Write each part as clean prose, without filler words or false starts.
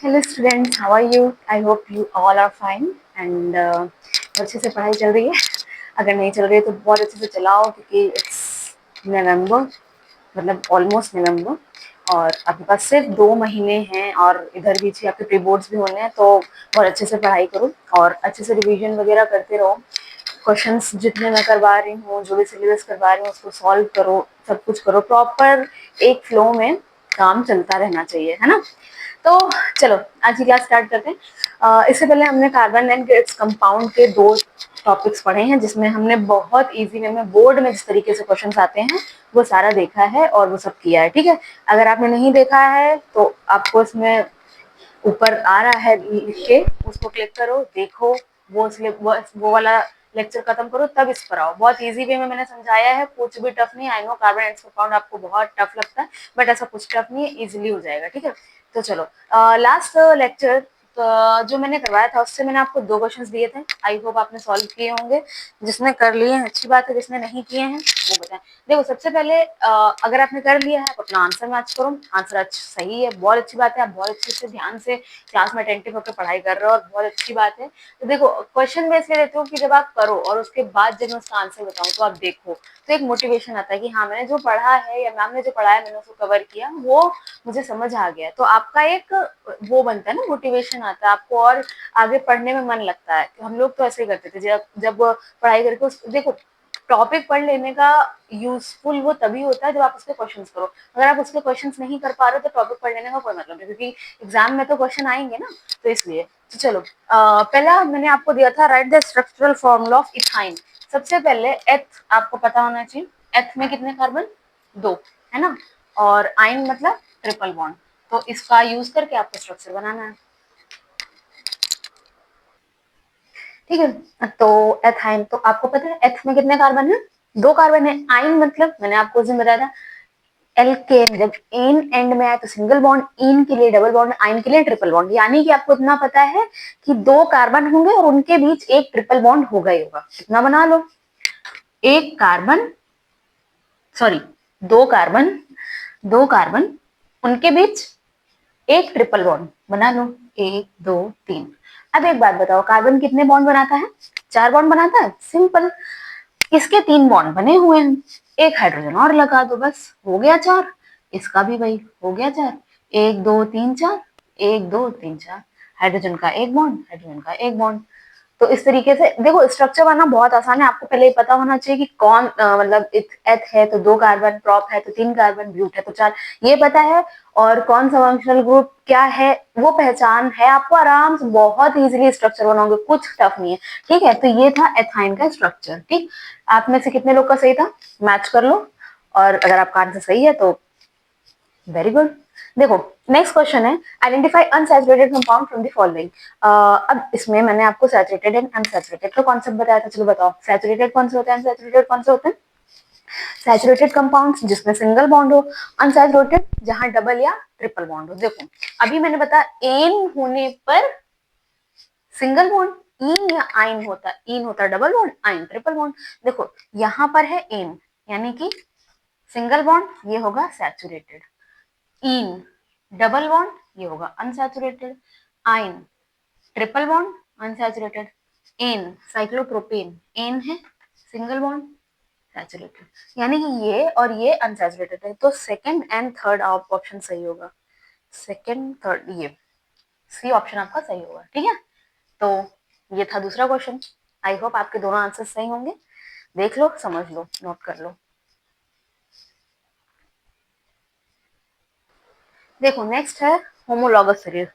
Hello students, how are you? I hope you all are fine and अच्छे से पढ़ाई चल रही है। अगर नहीं चल रही है तो बहुत अच्छे से चलाओ, क्योंकि इट्स नवंबर, मतलब ऑलमोस्ट नवंबर, और आपके पास सिर्फ 2 महीने हैं और इधर बीच आपके प्री बोर्ड्स भी होने हैं। तो बहुत अच्छे से पढ़ाई करो और अच्छे से रिवीजन वगैरह करते रहो। क्वेश्चंस जितने मैं करवा रही हूँ, जो भी सिलेबस करवा रही हूँ, उसको सॉल्व करो, सब कुछ करो प्रॉपर। एक फ्लो में काम चलता रहना चाहिए, है ना? तो चलो आज की क्लास स्टार्ट करते हैं। इससे पहले हमने कार्बन एंड इट्स कंपाउंड के 2 टॉपिक्स पढ़े हैं, जिसमें हमने बहुत इजी वे में बोर्ड में जिस तरीके से क्वेश्चंस आते हैं वो सारा देखा है और वो सब किया है। ठीक है, अगर आपने नहीं देखा है तो आपको इसमें ऊपर आ रहा है लिख के, उसको क्लिक करो, देखो, वो वाला लेक्चर खत्म करो, तब इस पर आओ। बहुत इजी वे में मैंने समझाया है, कुछ भी टफ नहीं। I know carbon and compound आपको बहुत टफ लगता है, बट ऐसा कुछ टफ नहीं है, इजीली हो जाएगा। ठीक है, तो चलो लास्ट लेक्चर जो मैंने करवाया था उससे मैंने आपको 2 क्वेश्चंस दिए थे। आई होप आपने सॉल्व किए होंगे। जिसने कर लिए हैं अच्छी बात है, जिसने नहीं किए हैं वो बताएं। देखो, सबसे पहले अगर आपने कर लिया है तो अपना आंसर मैच करो। आंसर अच्छा सही है, बहुत अच्छी बात है। आप बहुत अच्छे से ध्यान से क्लास में अटेंटिव होकर पढ़ाई कर रहे हो और बहुत अच्छी बात है। तो देखो, क्वेश्चन में इसलिए देती हूँ कि जब आप करो और उसके बाद जब मैं उसका आंसर बताऊँ तो आप देखो, तो एक मोटिवेशन आता है कि हाँ, मैंने जो पढ़ा है या मैम ने जो पढ़ाया मैंने उसको कवर किया, वो मुझे समझ आ गया। तो आपका एक वो बनता है ना, मोटिवेशन आता है आपको और आगे पढ़ने में मन लगता है। हम लोग तो ऐसे ही करते थे, जब जब पढ़ाई करके देखो, टॉपिक पढ़ लेने का यूजफुल वो तभी होता है जब आप उसके क्वेश्चंस करो। अगर आप उसके क्वेश्चंस नहीं कर पा रहे हो तो टॉपिक पढ़ लेने का कोई मतलब नहीं, क्योंकि एग्जाम में तो क्वेश्चन आएंगे ना। तो इसलिए तो चलो, पहला मैंने आपको दिया था, right the structural formula of ethyne. सबसे पहले एथ आपको पता होना चाहिए। एथ में कितने कार्बन? 2, है ना? और आइन मतलब ट्रिपल बॉन्ड। तो इसका यूज करके आपको स्ट्रक्चर बनाना है। ठीक है, तो एथाइन तो आपको पता है, एथ में कितने कार्बन है? 2 कार्बन है। आइन मतलब मैंने आपको उस दिन बताया था, एल्केन जब एन एंड में आए तो सिंगल बॉन्ड, इन के लिए डबल बॉन्ड, आइन के लिए ट्रिपल बॉन्ड। यानी कि आपको इतना पता है कि 2 कार्बन होंगे और उनके बीच एक ट्रिपल बॉन्ड होगा ही होगा। कितना बना लो? एक कार्बन, सॉरी, 2 कार्बन, 2 कार्बन, उनके बीच एक ट्रिपल बॉन्ड बना लो। 1 2 3। अब एक बात बताओ, कार्बन कितने बॉन्ड बनाता है? 4 बॉन्ड बनाता है। सिंपल, इसके 3 बॉन्ड बने हुए हैं, एक हाइड्रोजन और लगा दो, बस हो गया 4। इसका भी वही हो गया 4। 1 2 3 4, 1 2 3 4, हाइड्रोजन का एक बॉन्ड, हाइड्रोजन का एक बॉन्ड। तो इस तरीके से देखो, स्ट्रक्चर बनना बहुत आसान है। आपको पहले ही पता होना चाहिए कि कौन मतलब एथ है तो 2 कार्बन, प्रॉप है तो 3 कार्बन, ब्यूट है तो 4, ये पता है। और कौन सा फंक्शनल ग्रुप क्या है वो पहचान है आपको। आराम से बहुत इजीली स्ट्रक्चर बनाओगे, कुछ टफ नहीं है। ठीक है, तो ये था एथाइन का स्ट्रक्चर। ठीक, आप में से कितने लोग का सही था? मैच कर लो, और अगर आपका आंसर सही है तो वेरी गुड। देखो, नेक्स्ट क्वेश्चन है, identify unsaturated compound from the following. अब इसमें मैंने आपको सैचुरेटेड एंड अनसैचुरेटेड का कॉन्सेप्ट बताया था। चलो बताओ, सैचुरेटेड कौन से होते हैं, अनसैचुरेटेड कौन से होते हैं? सैचुरेटेड कंपाउंड्स जिसमें सिंगल बॉन्ड हो, अनसैचुरेटेड जहां डबल या ट्रिपल बॉन्ड हो। देखो, अभी मैंने बताया एन होने पर सिंगल बॉन्ड, इन या आइन होता, इन होता डबल बॉन्ड, आइन ट्रिपल बॉन्ड। देखो, यहां पर है एन, यानी कि सिंगल बॉन्ड, ये होगा सैचुरेटेड। इन डबल बॉन्ड, ये होगा अनसैचुरेटेड। आइन ट्रिपल बॉन्ड, अनसैचुरेटेड। एन साइक्लोप्रोपेन, एन है सिंगल बॉन्ड, सैचुरेटेड। यानी कि ये और ये अनसैचुरेटेड है, तो सेकंड एंड थर्ड ऑप्शन सही होगा। सेकंड थर्ड, ये सी ऑप्शन आपका सही होगा। ठीक है, तो ये था दूसरा क्वेश्चन। आई होप आपके दोनों आंसर सही होंगे। देख लो, समझ लो, नोट कर लो। देखो, नेक्स्ट है होमोलॉगस सीरीज।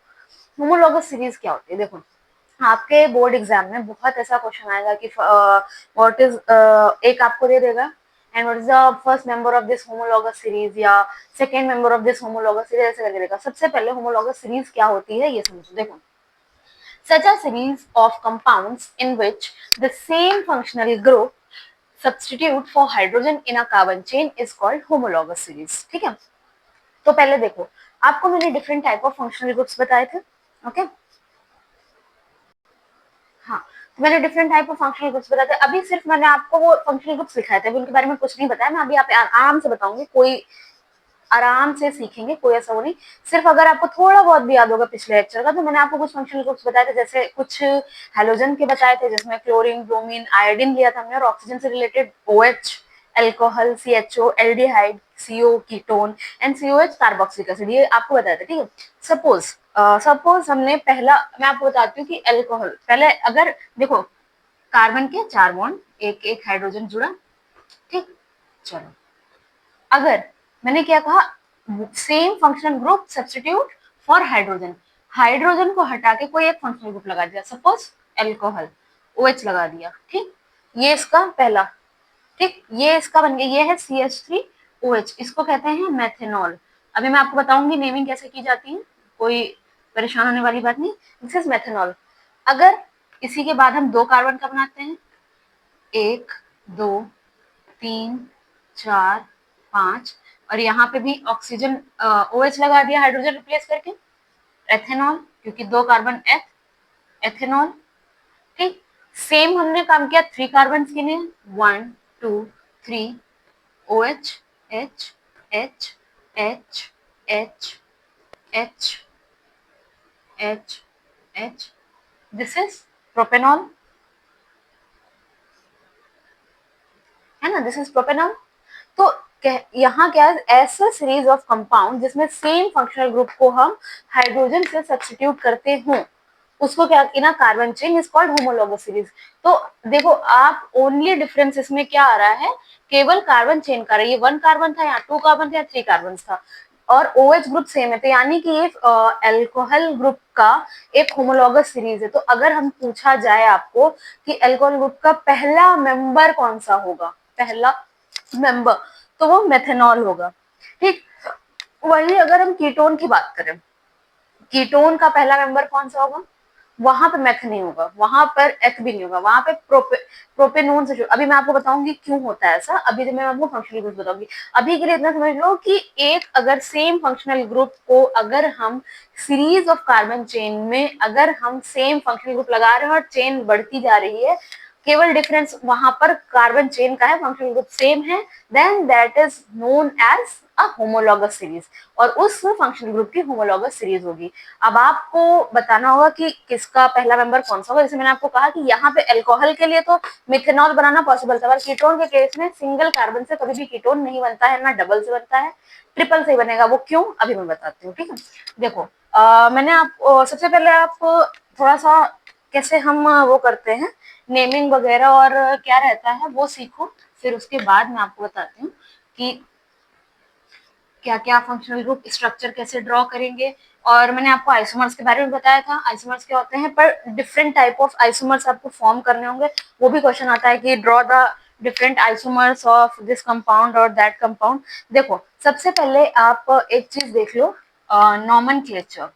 होमोलॉगस सीरीज क्या होती है? देखो, आपके बोर्ड एग्जाम में बहुत ऐसा क्वेश्चन आएगा कि व्हाट इज, एक आपको दे देगा, and what is the first member of this homologous series या second member of this homologous series, ऐसे करके देगा। सबसे पहले होमोलॉगस सीरीज क्या होती है ये समझो। देखो, such a series of compounds in which the same functional group substitute for hydrogen in a carbon chain is called homologous series। ठीक है, तो पहले देखो, आपको मैंने different type of functional groups बताए थे। ओके, हाँ, तो मैंने different type of functional groups बताए थे। अभी सिर्फ मैंने आपको वो फंक्शनल ग्रुप्स लिखाए थे, अभी उनके बारे में कुछ नहीं बताया। मैं अभी आप आराम से बताऊंगी, कोई आराम से सीखेंगे, कोई ऐसा वो नहीं। सिर्फ अगर आपको थोड़ा बहुत भी याद होगा पिछले लेक्चर का, तो मैंने आपको कुछ फंक्शनल ग्रुप्स बताए थे, जैसे कुछ हेलोजन के बताए थे जिसमें क्लोरीन, ब्रोमीन, आयोडीन लिया था हमने, और ऑक्सीजन से related OH alcohol, CHO aldehyde, CO ketone and COH carboxylic acid, ये आपको बताया था। ठीक है, सपोज हमने पहला, मैं आपको बताती हूँ कि अल्कोहल, पहले अगर देखो कार्बन के 4 बॉन्ड, एक एक हाइड्रोजन जुड़ा, ठीक। चलो, अगर मैंने क्या कहा, same functional group substitute for hydrogen, hydrogen को हटा के कोई एक फंक्शनल ग्रुप लगा दिया, सपोज अल्कोहल, OH लगा दिया, ठीक। ये इसका पहला, ठीक, ये इसका बन गया, ये है CH3OH, इसको कहते हैं मेथेनॉल। अभी मैं आपको बताऊंगी नेमिंग कैसे की जाती है, कोई परेशान होने वाली बात नहीं। This is methanol. अगर इसी के बाद हम 2 कार्बन का बनाते हैं, 1 2 3 4 5, और यहाँ पे भी ऑक्सीजन OH लगा दिया हाइड्रोजन रिप्लेस करके, एथेनॉल, क्योंकि 2 कार्बन एथेनॉल, ठीक। सेम हमने काम किया 3 कार्बन के लिए, 1 2 3, OH H H H H H H H, this is propanol, है ना, दिस इज प्रोपेनॉल। तो यहाँ क्या है, ऐसा सीरीज ऑफ कंपाउंड जिसमें सेम फंक्शनल ग्रुप को हम हाइड्रोजन से सब्स्टिट्यूट करते हो, उसको क्या, in a carbon chain is called homologous series. तो देखो आप, ओनली डिफरेंस इसमें क्या आ रहा है, केवल कार्बन चेन का, ये 1 कार्बन था, यहाँ 2 कार्बन था, 3 कार्बन था, और OH ग्रुप सेम है, तो यानी कि ये अल्कोहल ग्रुप का एक होमोलॉगस सीरीज है। तो अगर हम पूछा जाए आपको कि अल्कोहल ग्रुप का पहला मेंबर कौन सा होगा, पहला मेंबर, तो वो मेथेनॉल होगा, ठीक। वही अगर हम कीटोन की बात करें, कीटोन का पहला मेंबर कौन सा होगा, वहां पे मेथ नहीं होगा, वहां पर एथ भी नहीं होगा, वहां पे प्रोपेनोन से, अभी मैं आपको बताऊंगी क्यों होता है ऐसा, अभी मैं आपको फंक्शनल ग्रुप बताऊंगी। अभी के लिए इतना समझ लो कि एक अगर सेम फंक्शनल ग्रुप को अगर हम सीरीज ऑफ कार्बन चेन में अगर हम सेम फंक्शनल ग्रुप लगा रहे हैं और चेन बढ़ती जा रही है, केवल डिफरेंस वहां पर कार्बन चेन का है, फंक्शनल ग्रुप सेम है, then that is known as a homologous series, और उस फंक्शनल ग्रुप की होमोलॉगस सीरीज होगी। अब आपको बताना होगा कि किसका पहला मेंबर कौन सा होगा, जैसे मैंने आपको कहा कि यहाँ पे अल्कोहल के लिए तो मिथेनॉल बनाना पॉसिबल था, पर कीटोन के केस में सिंगल कार्बन से कभी भी कीटोन नहीं बनता है, ना डबल से बनता है, ट्रिपल से बनेगा। वो क्यों, अभी मैं बताती हूँ, ठीक है। देखो मैंने आप सबसे पहले आप थोड़ा सा कैसे हम वो करते हैं नेमिंग वगैरह और क्या रहता है वो सीखो, फिर उसके बाद मैं आपको बताती हूँ कि क्या क्या फंक्शनल ग्रुप स्ट्रक्चर कैसे ड्रॉ करेंगे। और मैंने आपको आइसोमर्स के बारे में बताया था, आइसोमर्स क्या होते हैं, पर डिफरेंट टाइप ऑफ आइसोमर्स आपको फॉर्म करने होंगे, वो भी क्वेश्चन आता है कि draw the different isomers of this compound और दैट कंपाउंड। देखो सबसे पहले आप एक चीज देख लो, नॉमेनक्लेचर,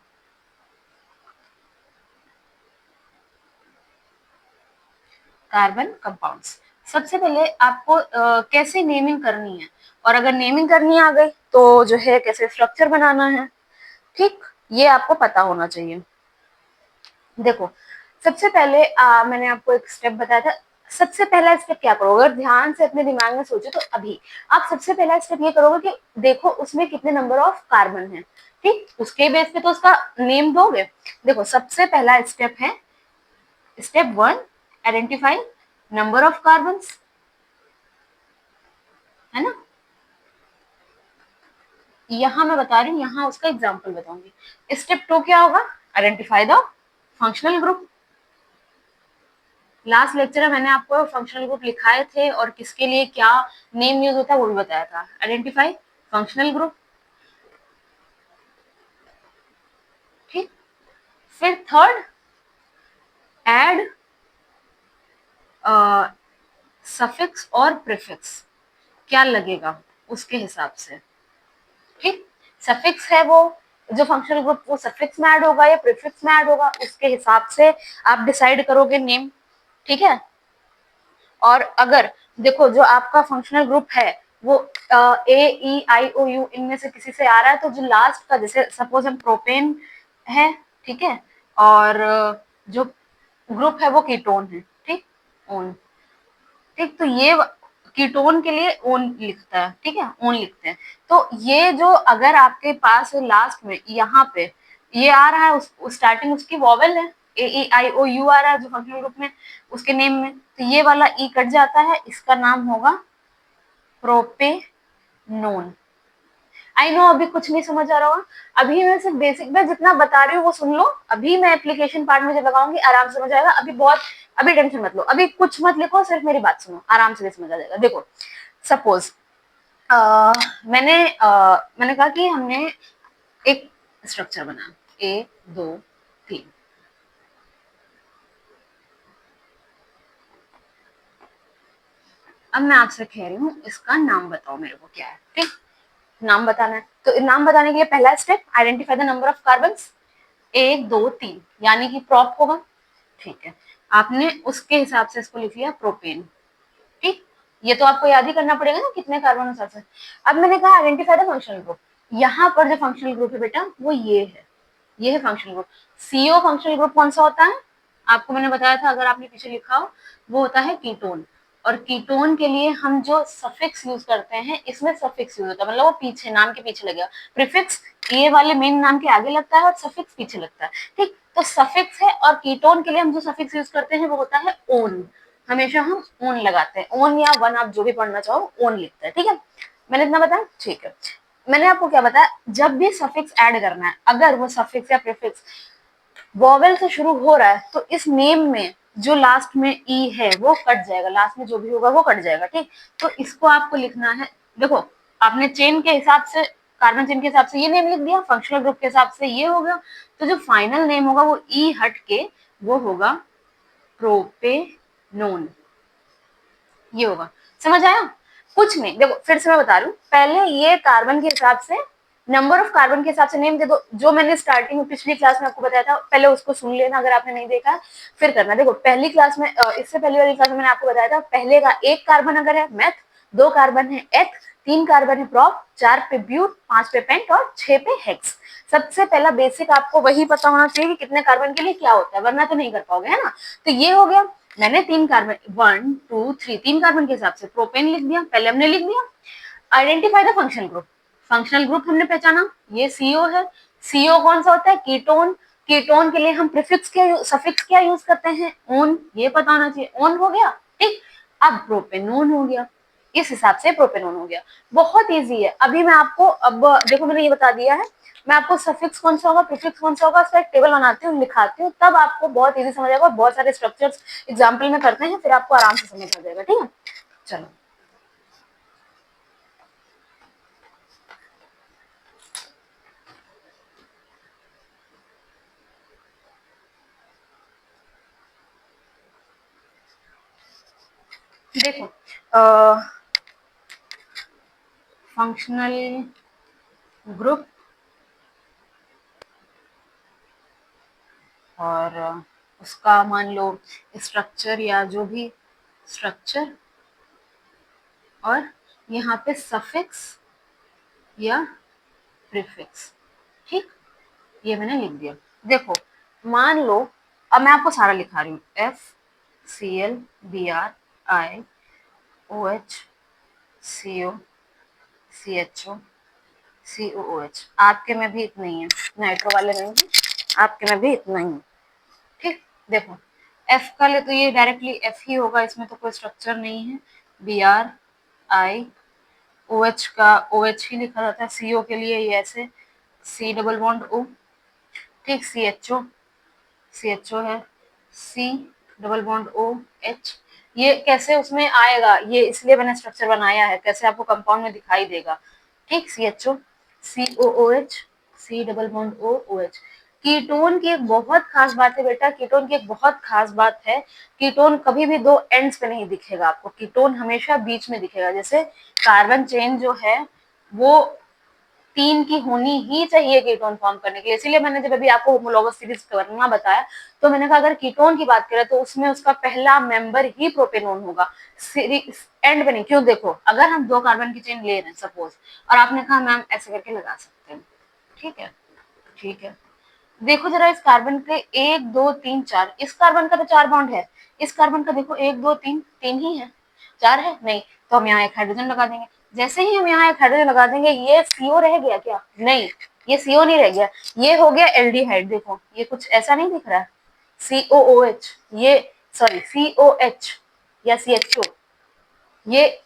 कार्बन कंपाउंड्स। सबसे पहले आपको कैसे नेमिंग करनी है, और अगर नेमिंग करनी आ गई तो जो है कैसे स्ट्रक्चर बनाना है, ठीक, ये आपको पता होना चाहिए। देखो सबसे पहले मैंने आपको एक स्टेप बताया था, सबसे पहला स्टेप क्या करोगे, अगर ध्यान से अपने दिमाग में सोचो तो अभी आप सबसे पहला स्टेप ये करोगे कि देखो उसमें कितने नंबर ऑफ कार्बन है, ठीक, उसके बेस पे तो उसका नेम दोगे। देखो सबसे पहला स्टेप है step 1, identify number of carbon, है ना। यहाँ मैं बता रही हूँ, यहाँ उसका एग्जाम्पल बताऊंगी। स्टेप 2 क्या होगा, identify the functional group. Last lecture में मैंने आपको फंक्शनल ग्रुप लिखाए थे और किसके लिए क्या नेम यूज होता है वो भी बताया था। आइडेंटिफाई फंक्शनल ग्रुप, ठीक। फिर थर्ड, एड सफिक्स और प्रीफिक्स, क्या लगेगा उसके हिसाब से, ठीक। सफिक्स है वो जो फंक्शनल ग्रुप, वो सफिक्स में ऐड होगा या प्रीफिक्स में ऐड होगा, उसके हिसाब से आप डिसाइड करोगे नेम, ठीक है। और अगर देखो जो आपका फंक्शनल ग्रुप है वो AEIOU इनमें से किसी से आ रहा है, तो जो लास्ट का, जैसे सपोज हम प्रोपेन है, ठीक है, और जो ग्रुप है वो कीटोन है, ठीक, ओन, ठीक। तो ये कीटोन के लिए ओन लिखता है, ठीक है, ओन लिखते हैं। तो ये जो अगर आपके पास लास्ट में यहाँ पे ये आ रहा है, उस स्टार्टिंग उसकी वॉवेल है, ए ई आई ओ यू आ रहा है जो फंक्शनल ग्रुप में उसके नेम में, तो ये वाला ई कट जाता है, इसका नाम होगा प्रोपेनोन। आई नो अभी कुछ नहीं समझ आ रहा होगा, अभी मैं सिर्फ बेसिक में जितना बता रही हूँ वो सुन लो, अभी मैं एप्लीकेशन पार्ट में जब लगाऊंगी आराम से समझ आएगा। अभी बहुत, अभी टेंशन मत लो, अभी कुछ मत लिखो, सिर्फ मेरी बात सुनो, आराम से समझ आ जाएगा। देखो सपोज मैंने कहा कि हमने एक स्ट्रक्चर बना, 1 2 3। अब मैं आपसे कह रही हूँ इसका नाम बताओ मेरे को क्या है, ठीक, नाम बताना है। तो नाम बताने के लिए पहला step, identify the number of carbons, 1 2 3 यानी कि प्रॉप होगा, ठीक है, आपने उसके हिसाब से इसको लिख लिया प्रोपेन, ठीक। ये तो आपको याद ही करना पड़ेगा ना कितने कार्बन हिसाब से। अब मैंने कहा आइडेंटिफाई द फंक्शनल ग्रुप, यहाँ पर जो फंक्शनल ग्रुप है बेटा वो ये है functional group. CO functional group कौन सा होता है, आपको मैंने बताया था, अगर आपने पीछे लिखा हो, वो होता है कीटोन। और कीटोन के लिए हम जो सफिक्स यूज करते हैं, इसमें सफिक्स यूज होता है, मतलब वो पीछे नाम के पीछे लगेगा, प्रीफिक्स ये वाले मेन नाम के आगे लगता है और सफिक्स पीछे लगता है, ठीक। तो सफिक्स है, और कीटोन के लिए हम जो सफिक्स यूज करते हैं वो होता है ओन, हमेशा हम ओन लगाते हैं, ओन या वन आप जो भी पढ़ना चाहो ओन लिखते हैं, ठीक है। मैंने इतना बताया, ठीक है। मैंने आपको क्या बताया, जब भी सफिक्स ऐड करना है, अगर वो सफिक्स या प्रीफिक्स वॉवेल से शुरू हो रहा है, तो इस नेम में जो लास्ट में ई है वो कट जाएगा, लास्ट में जो भी होगा वो कट जाएगा, ठीक। तो इसको आपको लिखना है, देखो आपने चेन के हिसाब से, कार्बन चेन के हिसाब से ये नेम लिख दिया, फंक्शनल ग्रुप के हिसाब से ये हो गया, तो जो फाइनल नेम होगा वो ई हट के वो होगा प्रोपेनोन, ये होगा। समझ आया, कुछ नहीं, देखो फिर से मैं बता रही हूँ, पहले ये कार्बन के हिसाब से, नंबर ऑफ कार्बन के हिसाब से नेम दे दो, जो मैंने स्टार्टिंग में पिछली क्लास में आपको बताया था, पहले उसको सुन लेना अगर आपने नहीं देखा, फिर करना। देखो पहली क्लास में, इससे पहले वाली क्लास में मैंने आपको बताया था, पहले का एक कार्बन अगर है मेथ, 2 कार्बन है एथ, 3 कार्बन है प्रॉप, 4 पे ब्यूट, 5 पे पेंट और 6 पे हेक्स। सबसे पहला बेसिक आपको वही पता होना चाहिए कि कितने कार्बन के लिए क्या होता है, वरना तो नहीं कर पाओगे, है ना। तो ये हो गया, मैंने 3 कार्बन, 1 2 3, 3 कार्बन के हिसाब से प्रोपेन लिख दिया, पहले हमने लिख दिया। Identify the functional group, functional group हमने पहचाना, ये सीओ है। सीओ कौन सा होता है, कीटोन। कीटोन के लिए हम प्रीफिक्स क्या, सफिक्स क्या यूज करते हैं, ओन, ये पता होना चाहिए, ओन हो गया, ठीक। अब प्रोपेनोन हो गया, इस हिसाब से प्रोपेनोन हो गया, बहुत इजी है। अभी मैं आपको, अब देखो मैंने ये बता दिया है, मैं आपको सफिक्स कौन सा होगा, प्रीफिक्स कौन सा होगा, उसका एक टेबल बनाती हूँ, लिखाती हूँ, तब आपको बहुत इजी समझ आएगा। बहुत सारे स्ट्रक्चर्स एग्जाम्पल में करते हैं, फिर आपको आराम से समझ आ जाएगा, ठीक है। चलो देखो, फंक्शनल ग्रुप और उसका मान लो स्ट्रक्चर या जो भी स्ट्रक्चर, और यहाँ पे सफिक्स या प्रीफिक्स, ठीक, ये मैंने लिख दिया। देखो मान लो, अब मैं आपको सारा लिखा रही हूँ, FCl Br I OH CO CHO COOH, आपके में भी इतना ही है, नाइट्रो वाले नहीं है, आपके में भी इतना ही है, ठीक। देखो एफ का ले तो ये डायरेक्टली एफ ही होगा, इसमें तो कोई स्ट्रक्चर नहीं है। Br I OH का OH ही लिखा जाता है, CO के लिए ये ऐसे C डबल बॉन्ड O, ठीक। CHO है, C डबल बॉन्ड OH, ये कैसे उसमें आएगा, ये इसलिए मैंने स्ट्रक्चर बनाया है, कैसे आपको कंपाउंड में दिखाई देगा, ठीक। CHO COOH C double bond OOH। Ketone की एक बहुत खास बात है बेटा, कीटोन की एक बहुत खास बात है, कीटोन कभी भी दो एंड्स पे नहीं दिखेगा आपको, कीटोन हमेशा बीच में दिखेगा। जैसे कार्बन चेन जो है वो 3 की होनी ही चाहिए कीटोन फॉर्म करने के लिए, इसीलिए मैंने जब अभी आपको होमोलॉगस सीरीज करना बताया, तो मैंने कहा अगर कीटोन की बात करें तो उसमें उसका पहला मेंबर ही प्रोपेनोन होगा, एंड में नहीं। क्यों, देखो अगर हम 2 कार्बन की चेन ले रहे हैं सपोज, और आपने कहा मैम ऐसे करके लगा सकते हैं, ठीक है, ठीक है। देखो जरा इस कार्बन के 1 2 3 4, इस कार्बन का तो 4 बॉन्ड है, इस कार्बन का देखो 1 2 3, 3 ही है, 4 है नहीं, तो हम यहाँ एक हाइड्रोजन लगा देंगे। जैसे ही हम यहाँ एक हाइड्रोजन लगा देंगे, ये CO रह गया क्या? नहीं, ये CO नहीं रह गया, ये हो गया एल्डिहाइड। देखो ये कुछ ऐसा नहीं दिख रहा है, COOH, ये सॉरी COH या CHO, ये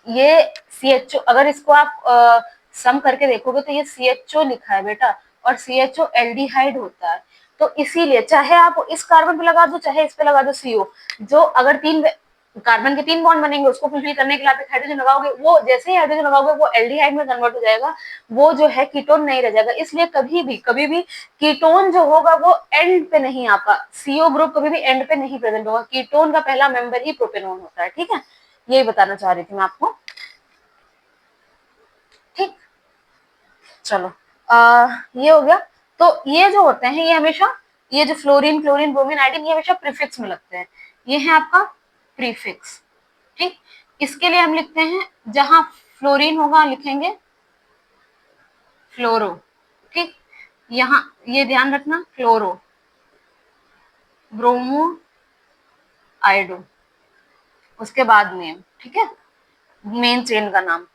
CHO, अगर इसको आप सम करके देखोगे तो ये CHO लिखा है बेटा, और CHO एल्डिहाइड होता है। तो इसीलिए चाहे आप इस कार्बन पे लगा दो, चाहे इस पे लगा दो CO, जो अगर तीन कार्बन के 3 बॉन्ड बनेंगे, उसको फुलफिल करने के लिए आप एक हाइड्रोजन लगाओगे, वो जैसे ही हाइड्रोजन लगाओगे वो एल्डिहाइड में कन्वर्ट हो जाएगा, वो जो है कीटोन नहीं रह जाएगा। इसलिए कभी भी कीटोन जो होगा वो एंड पे नहीं आपका, CO ग्रुप कभी भी एंड पे नहीं प्रेजेंट होगा, कीटोन का पहला मेंबर ही प्रोपेनॉन होता है। ठीक है, यही बताना चाह रही थी मैं आपको। ठीक, चलो ये हो गया। तो ये जो होते हैं, ये हमेशा, ये जो फ्लोरीन, क्लोरीन, ब्रोमीन, आयोडीन, ये हमेशा प्रीफिक्स में लगते हैं। ये है आपका प्रीफिक्स। ठीक, इसके लिए हम लिखते हैं, जहां फ्लोरीन होगा लिखेंगे फ्लोरो। ठीक, यहाँ ये ध्यान रखना, फ्लोरो, ब्रोमो, आयोडो, उसके बाद नेम। ठीक है, मेन चेन का नाम।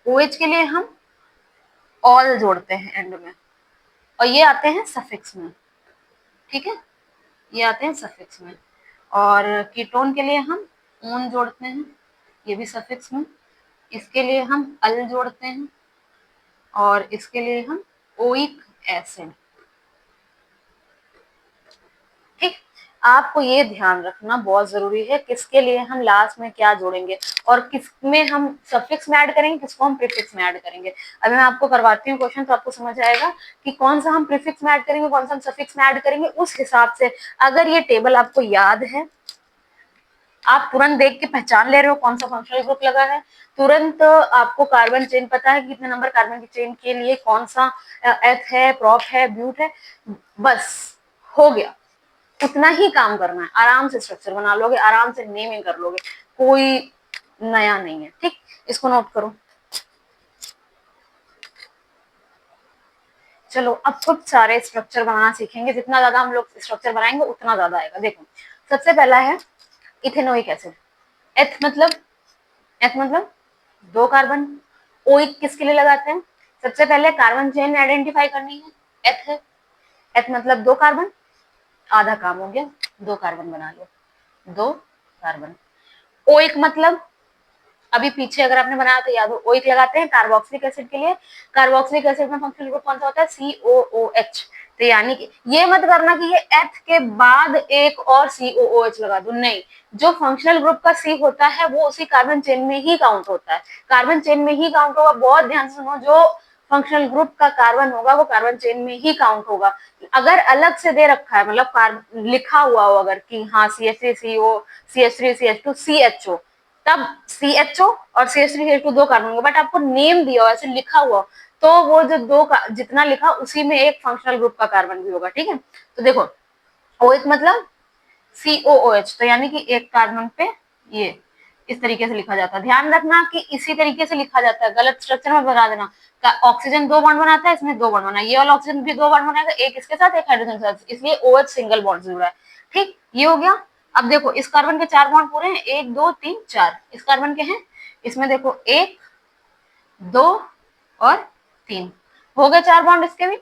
OH के लिए हम ऑल जोड़ते हैं एंड में, और ये आते हैं सफिक्स में। ठीक है, ये आते हैं सफिक्स में। और कीटोन के लिए हम ओन जोड़ते हैं, ये भी सफिक्स में। इसके लिए हम अल जोड़ते हैं, और इसके लिए हम ओइक एसिड। ठीक, आपको ये ध्यान रखना बहुत जरूरी है, किसके लिए हम लास्ट में क्या जोड़ेंगे, और किसमें हम सफिक्स में ऐड करेंगे, किसको हम प्रीफिक्स में ऐड करेंगे। अभी मैं आपको करवाती हूँ क्वेश्चन, तो आपको समझ आएगा कि कौन सा हम प्रीफिक्स में ऐड करेंगे, कौन सा हम सफिक्स में ऐड करेंगे। उस हिसाब से अगर ये टेबल आपको याद है, आप तुरंत देख के पहचान ले रहे हो कौन सा फंक्शनल ग्रुप लगा है, तुरंत आपको कार्बन चेन पता है कि कितने नंबर कार्बन की चेन के लिए कौन सा एथ है, प्रॉप है, ब्यूट है, बस हो गया। उतना ही काम करना है, आराम से स्ट्रक्चर बना लोगे, आराम से नेमिंग कर लोगे, कोई नया नहीं है। ठीक, इसको नोट करो। चलो अब खुद सारे स्ट्रक्चर बनाना सीखेंगे, जितना ज्यादा हम लोग स्ट्रक्चर बनाएंगे उतना ज्यादा आएगा। देखो सबसे पहला है इथेनोइक एसिड। एथ मतलब, एथ मतलब 2 कार्बन। ओइक किसके लिए लगाते हैं? सबसे पहले कार्बन चेन आइडेंटिफाई करनी है, एथ है, एथ मतलब 2 कार्बन, आधा काम हो गया, 2 कार्बन बना लो, 2 कार्बन। ओइक मतलब, अभी पीछे अगर आपने बनाया तो याद हो, ओइक लगाते हैं कार्बोक्सिलिक एसिड के लिए। कार्बोक्सिलिक एसिड में फंक्शनल ग्रुप कौन सा होता है? COOH। तो यानी कि ये मत करना कि ये एथ के बाद एक और COOH लगा दो, नहीं, जो फंक्शनल ग्रुप का C होता है वो उसी कार्बन चेन में ही काउंट होता है, कार्बन चेन में ही काउंट होगा। बहुत ध्यान से सुनो, जो फंक्शनल ग्रुप का कार्बन होगा वो कार्बन चेन में ही काउंट होगा। अगर अलग से दे रखा है, मतलब लिखा हुआ हो अगर कि हाँ CH3 CO, CH3 CH2 CHO, तब CHO और CH3 CH2 2 कार्बन होंगे। बट आपको नेम दिया हो, ऐसे लिखा हुआ, तो वो जो जितना लिखा उसी में एक फंक्शनल ग्रुप का कार्बन भी होगा। ठीक है, तो देखो OH मतलब COOH, तो यानी कि एक कार्बन पे ये इस तरीके से लिखा जाता है। ध्यान रखना कि इसी तरीके से लिखा जाता है, गलत स्ट्रक्चर में बना देना। ऑक्सीजन 2 बॉन्ड बनाता है, इसमें 2 बॉन्ड बना, ये वाला ऑक्सीजन भी 2 बॉन्ड बनाएगा, एक इसके साथ एक हाइड्रोजन के साथ, इसलिए OH सिंगल बॉन्ड जुड़ा है। ठीक, ये हो गया। अब देखो इस कार्बन के 4 बॉन्ड पूरे हैं, 1 2 3 4 इस कार्बन के हैं, इसमें देखो 1 2 और 3 हो गए 4 बॉन्ड इसके भी।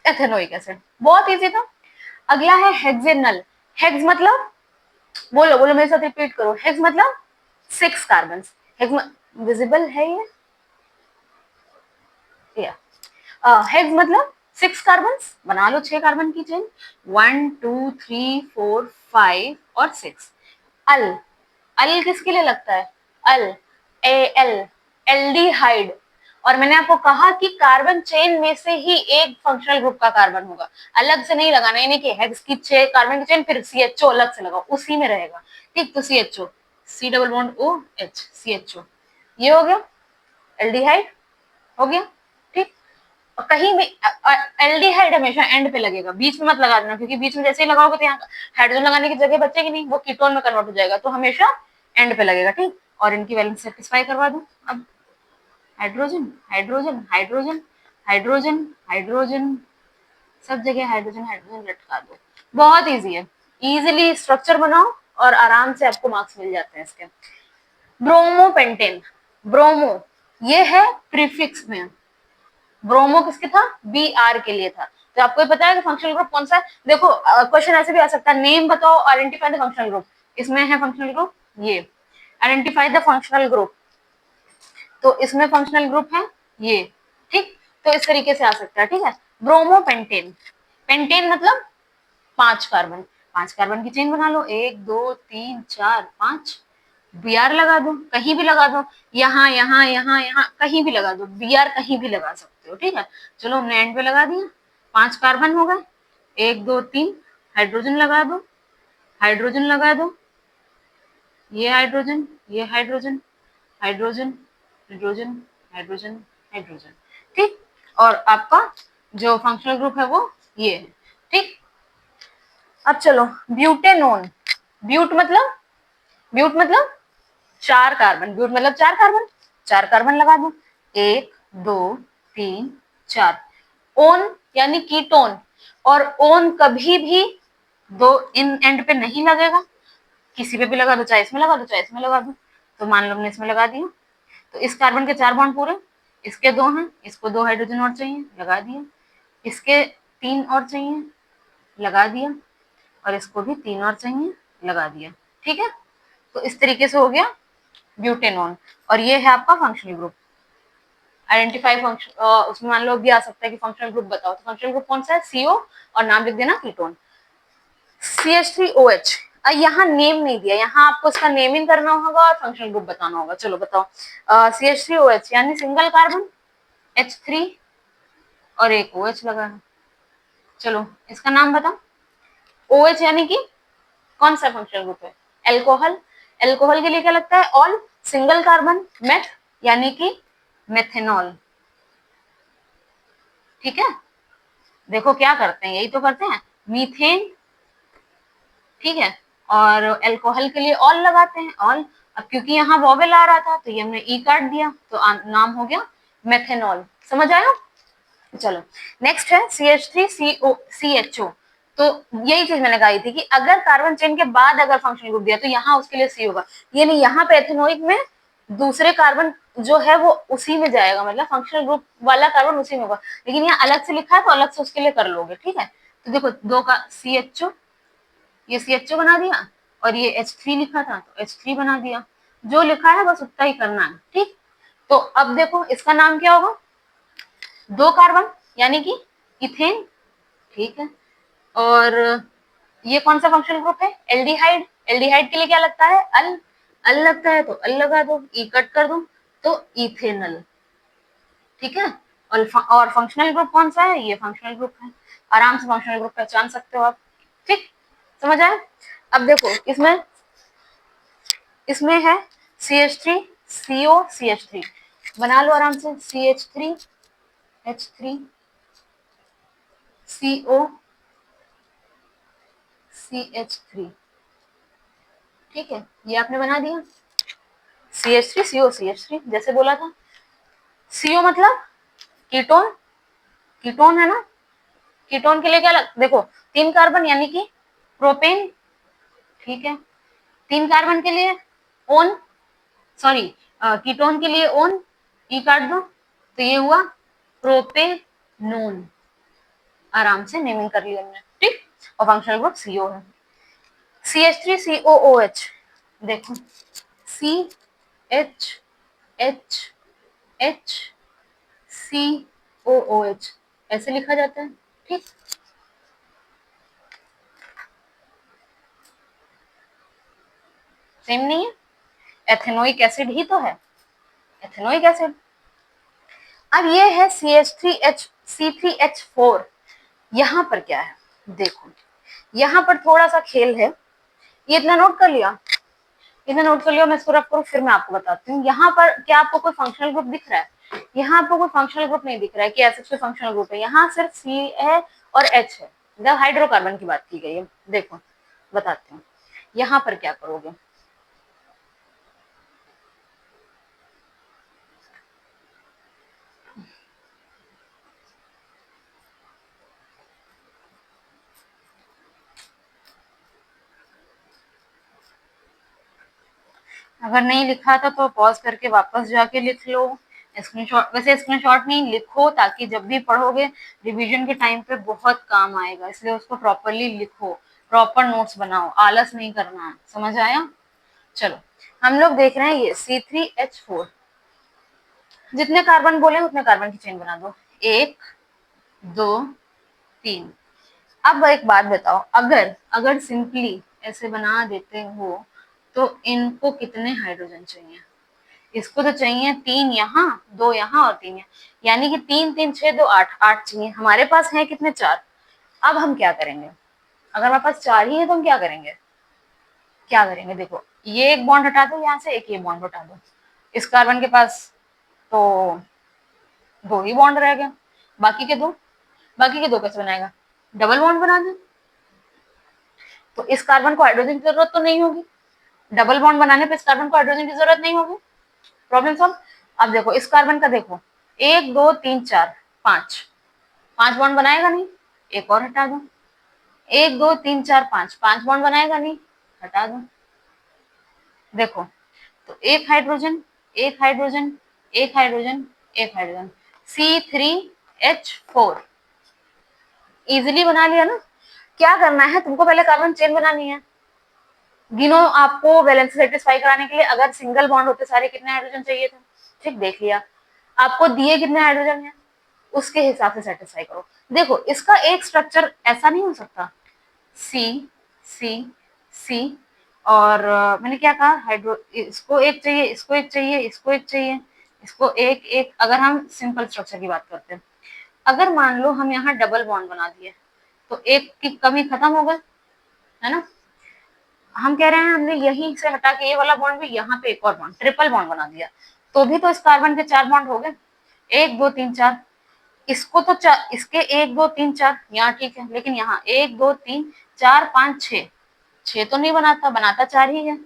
एथेनोइक एसिड, बहुत इजी था। अगला है हेक्सेनल। हेक्स मतलब, बोलो बोलो मेरे साथ रिपीट करो, हेक्स मतलब 6 कार्बन। हेक्स विजिबल है ये, हेक्स मतलब 6 कार्बन, बना लो 6 कार्बन की चेन, 1 2 3 4 5 और 6। अल, अल किसके लिए लगता है? अल, एल, एल्डिहाइड। और मैंने आपको कहा कि कार्बन चेन में से ही एक फंक्शनल ग्रुप का कार्बन होगा, अलग से नहीं लगाना, यानी कि हेक्स की 6 कार्बन की चेन फिर CHO अलग से लगाओ, उसी में रहेगा। ठीक, तो CHO, C double bond OH, CHO, ये हो गया एल्डिहाइड, हो गया। ठीक, और कहीं भी एल्डिहाइड हमेशा एंड पे लगेगा, बीच में मत लगा देना, क्योंकि बीच में जैसे ही लगाओगे तो यहाँ हाइड्रोजन लगाने की जगह बचेगी नहीं, वो कीटोन में कन्वर्ट हो जाएगा, तो हमेशा एंड पे लगेगा। ठीक, और इनकी वैलेंस सेटिस्फाई करवा दूं। अब hydrogen hydrogen hydrogen hydrogen hydrogen, सब जगह हाइड्रोजन हाइड्रोजन लटका दो। बहुत इजी है, इजीली स्ट्रक्चर बनाओ और आराम से आपको मार्क्स मिल जाते हैं इसके। ब्रोमोपेंटेन, ब्रोमो ये है प्रीफिक्स में, ब्रोमो किसके था, बी आर के लिए था। तो आपको पता है कि फंक्शनल ग्रुप कौन सा है। देखो क्वेश्चन ऐसे भी आ सकता है, नेम बताओ आइडेंटिफाई द फंक्शनल ग्रुप, इसमें है फंक्शनल ग्रुप ये, आइडेंटिफाई द फंक्शनल ग्रुप, तो इसमें फंक्शनल ग्रुप है ये, ठीक। तो इस तरीके से आ सकता है, ठीक है। ब्रोमोपेंटेन, पेंटेन मतलब 5 कार्बन, 5 कार्बन की चेन बना लो, 1 2 3 4 5, बी आर लगा दो, कहीं भी लगा दो, यहाँ यहाँ यहाँ यहाँ कहीं भी लगा दो, बी आर कहीं भी लगा सकते हो, ठीक है। चलो हमने एंड पे लगा दिया, 5 कार्बन हो गए, 1 2 3, हाइड्रोजन लगा दो, हाइड्रोजन लगा दो, ये हाइड्रोजन, ये hydrogen, hydrogen, hydrogen, hydrogen, hydrogen, ठीक। और आपका जो फंक्शनल ग्रुप है वो ये है, ठीक। अब चलो ब्यूटेनोन, ब्यूट मतलब 4 कार्बन, ब्यूट मतलब 4 कार्बन, 4 कार्बन लगा दो, 1 2 3 4, ओन यानी कीटोन, और ओन कभी भी दो इन एंड पे नहीं लगेगा, किसी पे भी लगा दो, चाहे इसमें लगा दो चाहे इसमें लगा दो। तो मान लो हमने इसमें लगा दिया, तो इस कार्बन के 4 बॉन्ड पूरे, इसके 2 हैं, इसको 2 हाइड्रोजन और चाहिए, लगा दिया, इसके 3 और चाहिए, लगा दिया, और इसको भी 3 और चाहिए, लगा दिया, ठीक है। तो इस तरीके से हो गया ब्यूटेनॉन, और ये है आपका फंक्शनल ग्रुप। आइडेंटिफाई फंक्शन, उसमें मान लो भी आ सकता है कि फंक्शनल ग्रुप बताओ, तो फंक्शनल ग्रुप कौन सा है, सीओ, और नाम लिख देना कीटोन। CH3OH, यहाँ नेम नहीं दिया, यहाँ आपको इसका नेमिंग करना होगा और फंक्शनल ग्रुप बताना होगा। चलो बताओ, CH3OH यानी सिंगल कार्बन, H3 और एक OH लगा है। चलो इसका नाम बताओ, OH यानी कि कौन सा फंक्शनल ग्रुप है, एल्कोहल, एल्कोहल के लिए क्या लगता है, ऑल, सिंगल कार्बन, मेथ यानी कि मेथेनॉल, ठीक है। देखो क्या करते हैं, यही तो करते हैं, मीथेन, ठीक है, और एल्कोहल के लिए ऑल लगाते हैं, ऑल। अब क्योंकि यहाँ वॉवेल आ रहा था तो ये हमने ई काट दिया, तो नाम हो गया मेथेनॉल, समझ आया। चलो नेक्स्ट है CH3COCHO, तो यही चीज मैंने कही थी कि अगर कार्बन चेन के बाद अगर फंक्शनल ग्रुप दिया तो यहाँ उसके लिए सी होगा, ये नहीं, यहाँ पे एथेनोइक में दूसरे कार्बन जो है वो उसी में जाएगा, मतलब फंक्शनल ग्रुप वाला कार्बन उसी में होगा, लेकिन यहाँ अलग से लिखा है तो अलग से उसके लिए कर लोगे, ठीक है। तो देखो 2 का CHO, ये CHO बना दिया, और ये H3 लिखा था तो H3 बना दिया, जो लिखा है बस उतना ही करना है, ठीक। तो अब देखो इसका नाम क्या होगा, 2 कार्बन यानी कि इथेन, ठीक है। और ये कौन सा फंक्शनल ग्रुप है, एल्डिहाइड, एल्डिहाइड के लिए क्या लगता है, अल, अल लगता है तो अल लगा दो, ई कट कर दो, तो इथेनल, ठीक है। और फंक्शनल ग्रुप कौन सा है, ये फंक्शनल ग्रुप है, आराम से फंक्शनल ग्रुप पहचान सकते हो आप, ठीक, समझ आया। अब देखो इसमें, इसमें है CH3COCH3, बना लो आराम से, CH3H3COCH3, ठीक है, ये आपने बना दिया, CH3COCH3 जैसे बोला था। CO मतलब कीटोन, कीटोन है ना, कीटोन के लिए क्या देखो 3 कार्बन यानी कि प्रोपेन, ठीक है, 3 कार्बन के लिए ओन, सॉरी कीटोन के लिए ओन, ई काट दो, तो ये हुआ प्रोपेनोन, आराम से नेमिंग कर लिया हमने, ठीक। और फंक्शनल ग्रुप CO है। CH3COOH, देखो CHHCOOH ऐसे लिखा जाता है, ठीक। सेम नहीं है, एथेनोइक एसिड ही तो है, एथेनोइक एसिड। अब ये है CH3C3H4, यहाँ पर क्या है, देखो यहाँ पर थोड़ा सा खेल है, ये इतना नोट कर लिया, इतना नोट कर लिया, मैं इसको रख करूँ फिर मैं आपको बताती हूँ। यहाँ पर क्या आपको कोई फंक्शनल ग्रुप दिख रहा है, यहाँ आपको कोई फंक्शनल ग्रुप नहीं दिख रहा है कि ऐसे कोई फंक्शनल ग्रुप है, यहाँ सिर्फ C है और H है, जब हाइड्रोकार्बन की बात की गई है। देखो बताती हूँ, यहाँ पर क्या करोगे, अगर नहीं लिखा था तो पॉज करके वापस जाके लिख लो, स्क्रीनशॉट, वैसे स्क्रीनशॉट नहीं लिखो ताकि जब भी पढ़ोगे रिवीजन के टाइम पे बहुत काम आएगा, इसलिए उसको प्रॉपरली लिखो, प्रॉपर नोट्स बनाओ, आलस नहीं करना है, समझ आया। चलो हम लोग देख रहे हैं ये C3H4, जितने कार्बन बोले उतने कार्बन की चेन बना दो, 1 2 3। अब एक बात बताओ, अगर अगर सिंपली ऐसे बना देते हो तो इनको कितने हाइड्रोजन चाहिए? इसको तो चाहिए 3 यहाँ, 2 यहाँ और 3 यहाँ, यानी कि 3 3 6 2 8, 8 चाहिए। हमारे पास है कितने? 4। अब हम क्या करेंगे? अगर हमारे पास 4 ही है तो हम क्या करेंगे? क्या करेंगे? देखो ये एक बॉन्ड हटा दो यहाँ से, एक ये बॉन्ड हटा दो, इस कार्बन के पास तो 2 ही बॉन्ड रह गए, बाकी के 2, बाकी के 2 कैसे बनाएगा? डबल बॉन्ड बना दे। तो इस कार्बन को हाइड्रोजन की जरूरत तो नहीं होगी, डबल बॉन्ड बनाने पे इस कार्बन को हाइड्रोजन की जरूरत नहीं होगी। Problem solve. अब देखो इस कार्बन का, देखो 1 2 3 4 5, 5 बॉन्ड बनाएगा नहीं, एक और हटा दो। 1 2 3 4 5, 5 बॉन्ड बनाएगा नहीं, हटा दो। देखो तो एक हाइड्रोजन, एक हाइड्रोजन, एक हाइड्रोजन, एक हाइड्रोजन, C3H4 इजिली बना लिया ना। क्या करना है तुमको? पहले कार्बन चेन बनानी है। गिनो, आपको वैलेंसी सेटिस्फाई कराने के लिए अगर सिंगल बॉन्ड होते सारे कितने हाइड्रोजन चाहिए थे, ठीक देख लिया। आपको दिए कितने हाइड्रोजन है उसके हिसाब से सेटिस्फाई करो। देखो इसका एक स्ट्रक्चर ऐसा नहीं हो सकता, सी सी सी और मैंने क्या कहा, हाइड्रो, इसको एक चाहिए, इसको एक चाहिए, इसको एक चाहिए, इसको एक एक। अगर हम सिंपल स्ट्रक्चर की बात करते हैं, अगर मान लो हम यहाँ डबल बॉन्ड बना दिए तो एक की कमी खत्म हो गई, है ना। हम कह रहे हैं हमने यहीं से हटा के ये वाला बॉन्ड भी यहाँ पे एक और बॉन्ड, ट्रिपल बॉन्ड बना दिया, तो भी तो इस कार्बन के 4 बॉन्ड हो गए, 1 2 3 4। इसको तो इसके 1 2 3 4 यहाँ ठीक है, लेकिन यहाँ 1 2 3 4 5 6, 6 तो नहीं बनाता, बनाता 4 ही है।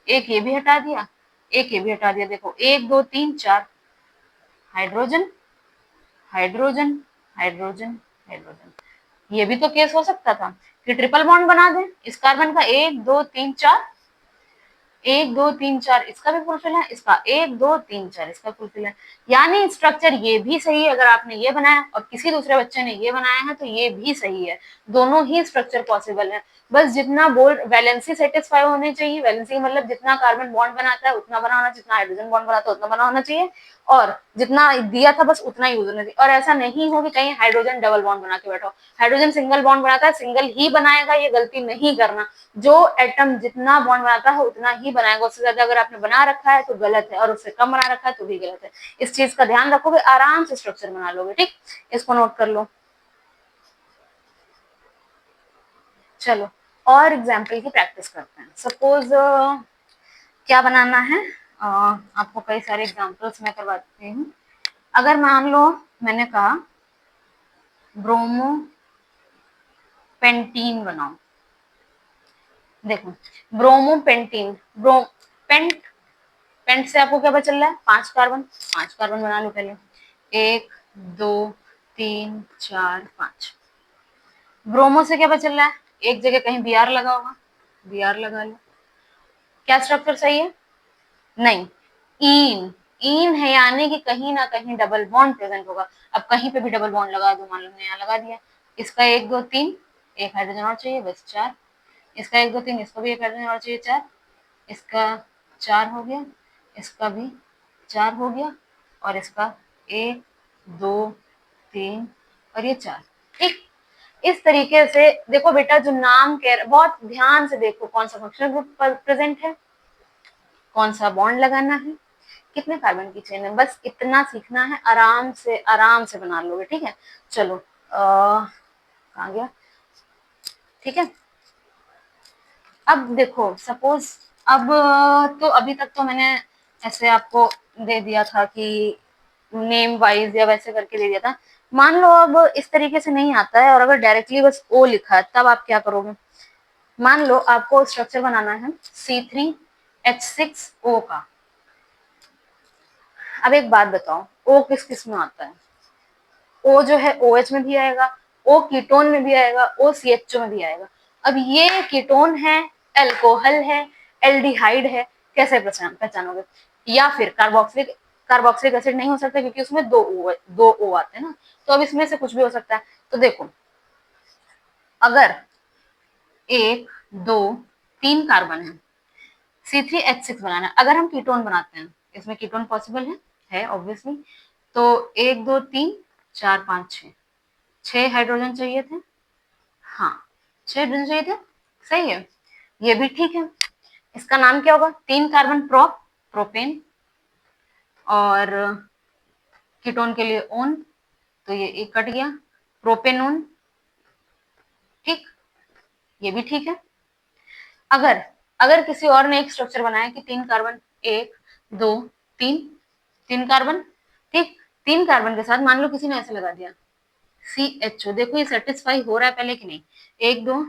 एक ये भी हटा दिया, एक ये भी हटा दिया। देखो 1 2 3 4 हाइड्रोजन, हाइड्रोजन, हाइड्रोजन, हाइड्रोजन। ये भी तो केस हो सकता था कि ट्रिपल बॉन्ड बना दें इस कार्बन का, 1 2 3 4, 1 2 3 4 इसका भी फुलफिल है, इसका 1 2 3 4 इसका फुलफिल है। यानी स्ट्रक्चर ये भी सही है, अगर आपने ये बनाया और किसी दूसरे बच्चे ने ये बनाया है तो ये भी सही है, दोनों ही स्ट्रक्चर पॉसिबल है। बस जितना बोल्ड वैलेंसी सेटिस्फाई होनी चाहिए, वैलेंसी मतलब जितना कार्बन बॉन्ड बनाता है उतना बना होना, जितना हाइड्रोजन बॉन्ड बनाता है उतना बना होना चाहिए, और जितना दिया था बस उतना यूज होना चाहिए। और ऐसा नहीं हो कि कहीं हाइड्रोजन डबल बॉन्ड बना के बैठो, हाइड्रोजन सिंगल बॉन्ड बनाता है सिंगल ही बनाएगा, ये गलती नहीं करना। जो एटम जितना बॉन्ड बनाता है उतना ही बनाएगा, उससे ज्यादा अगर आपने बना रखा है तो गलत है, और उससे कम बना रखा है तो भी गलत है। इस चीज का ध्यान रखोगे, आराम से स्ट्रक्चर बना लोगे। ठीक, इसको नोट कर लो। चलो और एग्जाम्पल की प्रैक्टिस करते हैं। सपोज क्या बनाना है, आपको कई सारे एग्जाम्पल्स मैं करवाती हूँ। अगर मान लो मैंने कहा ब्रोमो पेंटीन बनाओ। देखो ब्रोमोपेंटीन, पेंट, पेंट से आपको क्या पता चल रहा है? 5 कार्बन, 5 कार्बन बना लो पहले, 1 2 3 4 5। ब्रोमो से क्या पता चल रहा है? एक जगह कहीं बी आर लगा होगा, बी आर लगा लो। क्या स्ट्रक्चर सही है? नहीं, इन, इन है यानी कि कहीं ना कहीं डबल बॉन्ड प्रेजेंट होगा। अब कहीं पे भी डबल बॉन्ड लगा दो, मान लो मैंने यहाँ लगा दिया, इसका 1 2 3, एक हाइड्रोजन और चाहिए, बस 4। इसका 1 2 3, इसको भी एक हाइड्रोजन और चाहिए, 4। इसका 4 हो गया, इसका भी 4 हो गया, और इसका 1 2 3 और ये 4। ठीक, इस तरीके से देखो बेटा, जो नाम कह, बहुत ध्यान से देखो कौन सा फंक्शनल ग्रुप प्रेजेंट है, कौन सा बॉन्ड लगाना है, कितने कार्बन की चेन है, बस इतना सीखना है। आराम से बना लोगे। ठीक है, चलो कहाँ गया? ठीक है, अब देखो सपोज, अब तो अभी तक तो मैंने ऐसे आपको दे दिया था कि नेम वाइज या वैसे करके दे दिया था। मान लो अब इस तरीके से नहीं आता है और अगर डायरेक्टली बस ओ लिखा है, तब आप क्या करोगे? मान लो आपको स्ट्रक्चर बनाना है C3H6O का। अब एक बात बताओ, ओ किस किस में आता है? ओ जो है OH में भी आएगा, ओ कीटोन में भी आएगा, ओ CHO में भी आएगा। अब ये कीटोन है, एल्कोहल है, एल्डिहाइड है, कैसे पहचानोगे? या फिर कार्बोक्सिलिक एसिड नहीं हो सकता क्योंकि उसमें दो ओ आते हैं ना, तो अब इसमें से कुछ भी हो सकता है। तो देखो, अगर 1 2 3 कार्बन है, C3H6 बनाना है, अगर हम कीटोन बनाते हैं, इसमें कीटोन पॉसिबल है ऑब्वियसली। तो 1 2 3 4 5 6, 6 हाइड्रोजन चाहिए थे। हाँ, 6 हाइड्रोजन चाहिए थे, सही है, ये भी ठीक है। इसका नाम क्या होगा? 3 कार्बन प्रोपेन, और कीटोन के लिए ओन, तो ये एक कट गया, प्रोपेनोन, ठीक, ये भी ठीक है। अगर अगर किसी और ने एक स्ट्रक्चर बनाया कि 3 कार्बन, 1 2 3, 3 कार्बन, ठीक, 3 कार्बन के साथ मान लो किसी ने ऐसे लगा दिया CHO, देखो ये सेटिस्फाई हो रहा है पहले कि नहीं? 1 2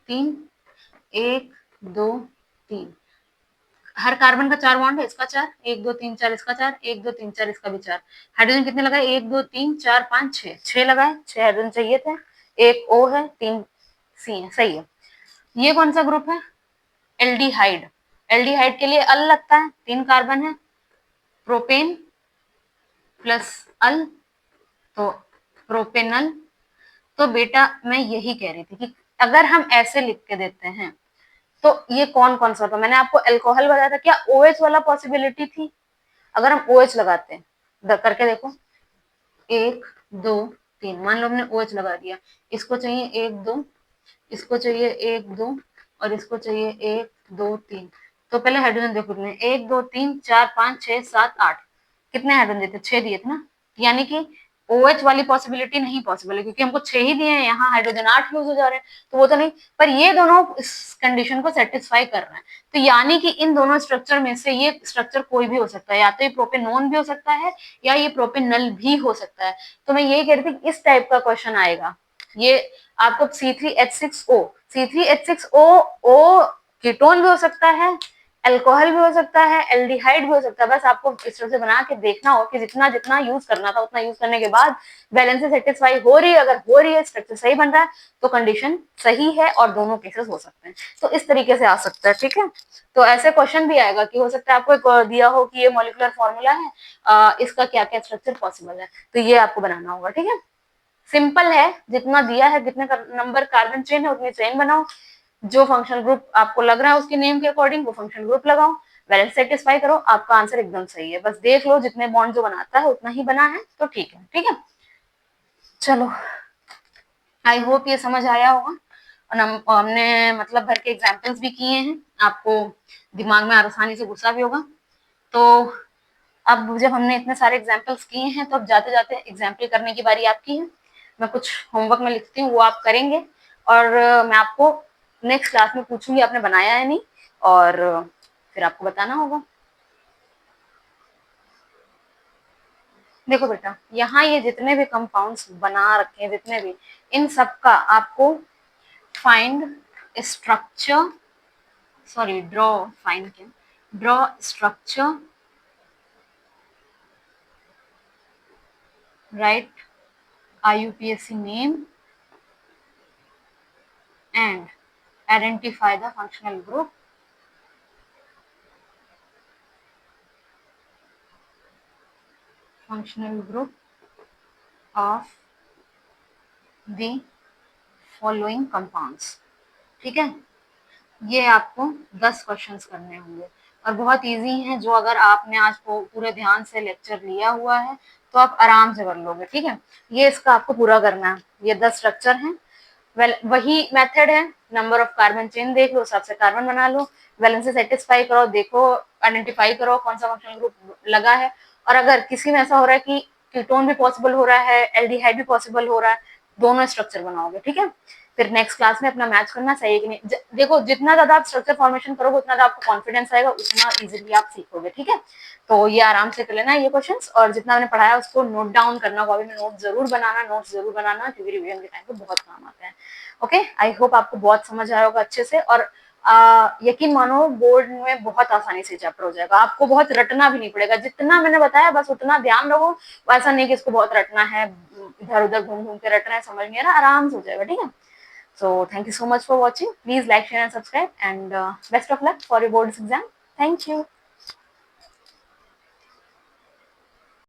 3, 1 2 3, हर कार्बन का 4 बॉन्ड है, इसका 4, 1 2 3 4, इसका 4, 1 2 3 4, इसका भी 4। हाइड्रोजन कितने लगाए? 1 2 3 4 5 6, 6 लगाए, 6 हाइड्रोजन चाहिए थे। एक O है, 3 C है, सही है। ये कौन सा ग्रुप है? एल्डिहाइड। एल्डिहाइड के लिए अल लगता है, 3 कार्बन है, प्रोपेन प्लस अल, तो प्रोपेनल। तो बेटा मैं यही कह रही थी कि अगर हम ऐसे लिख के देते हैं तो ये कौन कौन सा होता? मैंने आपको अल्कोहल बताया था, क्या OH वाला पॉसिबिलिटी थी? अगर हम OH लगाते हैं, करके देखो, 1 2 3, मान लो हमने OH लगा दिया, इसको चाहिए 1 2, इसको चाहिए 1 2, और इसको चाहिए 1 2 3। तो पहले हाइड्रोजन देखो कितने, 1 2 3 4 5 6 7 8, कितने हाइड्रोजन दिए थे? 6 दिए थे ना, यानी कि OH वाली पॉसिबिलिटी नहीं पॉसिबल है क्योंकि हमको 6 ही दिए हैं, यहाँ हाइड्रोजन 8 यूज हो जा रहे हैं, तो वो तो नहीं। पर ये दोनों इस कंडीशन को सेटिस्फाई कर रहे हैं, तो यानी कि इन दोनों स्ट्रक्चर में से ये स्ट्रक्चर कोई भी हो सकता है, या तो ये प्रोपेनोन भी हो सकता है या ये प्रोपेनल भी हो सकता है। तो मैं यही कह रही थी इस टाइप का क्वेश्चन आएगा। ये आपको C3H6O, C3H6O O कीटोन भी हो सकता है, अल्कोहल भी हो सकता है, एल्डिहाइड भी हो सकता है। बस आपको इस तरह से बना के देखना हो कि जितना जितना यूज करना था उतना यूज करने के बाद बैलेंस से सेटिस्फाई हो रही है, अगर हो रही है, स्ट्रक्चर सही बन रहा है, तो कंडीशन सही है और दोनों केसेस हो सकते हैं। तो इस तरीके से आ सकता है, ठीक है। तो ऐसे क्वेश्चन भी आएगा कि हो सकता है आपको एक दिया हो कि ये मॉलिक्यूलर फॉर्मूला है, इसका क्या क्या स्ट्रक्चर पॉसिबल है, तो ये आपको बनाना होगा, ठीक है। सिंपल है, जितना दिया है, जितने नंबर कार्बन चेन है उतनी चेन बनाओ, जो फंक्शनल ग्रुप आपको लग रहा है उसके नेम के अकॉर्डिंग वो फंक्शनल ग्रुप लगाओ, बैलेंस सेटिस्फाई करो, आपका आंसर एकदम सही है। बस देख लो जितने बॉन्ड जो बनाता है उतना ही बना है, तो ठीक है, ठीक है। चलो, आई होप ये समझ आया होगा, और हमने मतलब भर के एग्जाम्पल्स भी किए हैं, आपको दिमाग में आसानी से घुसा भी होगा। तो अब जब हमने इतने सारे एग्जाम्पल्स किए हैं तो अब जाते जाते एग्जाम्पल करने की बारी आपकी है। मैं कुछ होमवर्क में लिखती हूँ, वो आप करेंगे, और मैं आपको नेक्स्ट क्लास में पूछूंगी आपने बनाया है नहीं, और फिर आपको बताना होगा। देखो बेटा, यहाँ ये जितने भी कंपाउंड्स बना रखे हैं, जितने भी, इन सब का आपको find structure, sorry draw, find क्या, draw structure, right IUPAC name and identify the functional group, of the following compounds, ठीक है। ये आपको 10 क्वेश्चंस करने होंगे और बहुत इजी है, जो अगर आपने आज पूरे ध्यान से लेक्चर लिया हुआ है तो आप आराम से कर लोगे, ठीक है। ये इसका आपको पूरा करना है, ये 10 स्ट्रक्चर हैं। वही मेथड है, नंबर ऑफ कार्बन चेन देख लो, उस हिसाब से कार्बन बना लो, बैलेंस से सेटिस्फाई करो, देखो आइडेंटिफाई करो कौन सा फंक्शनल ग्रुप लगा है, और अगर किसी में ऐसा हो रहा है कि कीटोन भी पॉसिबल हो रहा है, एल्डिहाइड भी पॉसिबल हो रहा है, दोनों स्ट्रक्चर बनाओगे, ठीक है। फिर नेक्स्ट क्लास में अपना मैच करना सही है कि नहीं। देखो, जितना ज्यादा आप स्ट्रक्चर फॉर्मेशन करोगे उतना ज्यादा आपको कॉन्फिडेंस आएगा, उतना इजीली आप सीखोगे, ठीक है। तो ये आराम से कर लेना है ये क्वेश्चंस, और जितना मैंने पढ़ाया उसको नोट डाउन करना, कॉपी में नोट जरूर बनाना, क्योंकि रिवीजन के टाइम पे बहुत काम आते हैं। ओके, आई होप आपको बहुत समझ आया होगा अच्छे से, और यकीन मानो बोर्ड में बहुत आसानी से चैप्टर हो जाएगा, आपको बहुत रटना भी नहीं पड़ेगा, जितना मैंने बताया बस उतना ध्यान रखो, ऐसा नहीं कि इसको बहुत रटना है, इधर उधर घूम घूम के रटना है, समझ नहीं आ रहा, आराम से हो जाएगा, ठीक है। So thank you so much for watching. Please like, share and subscribe, and best of luck for your boards exam. Thank you.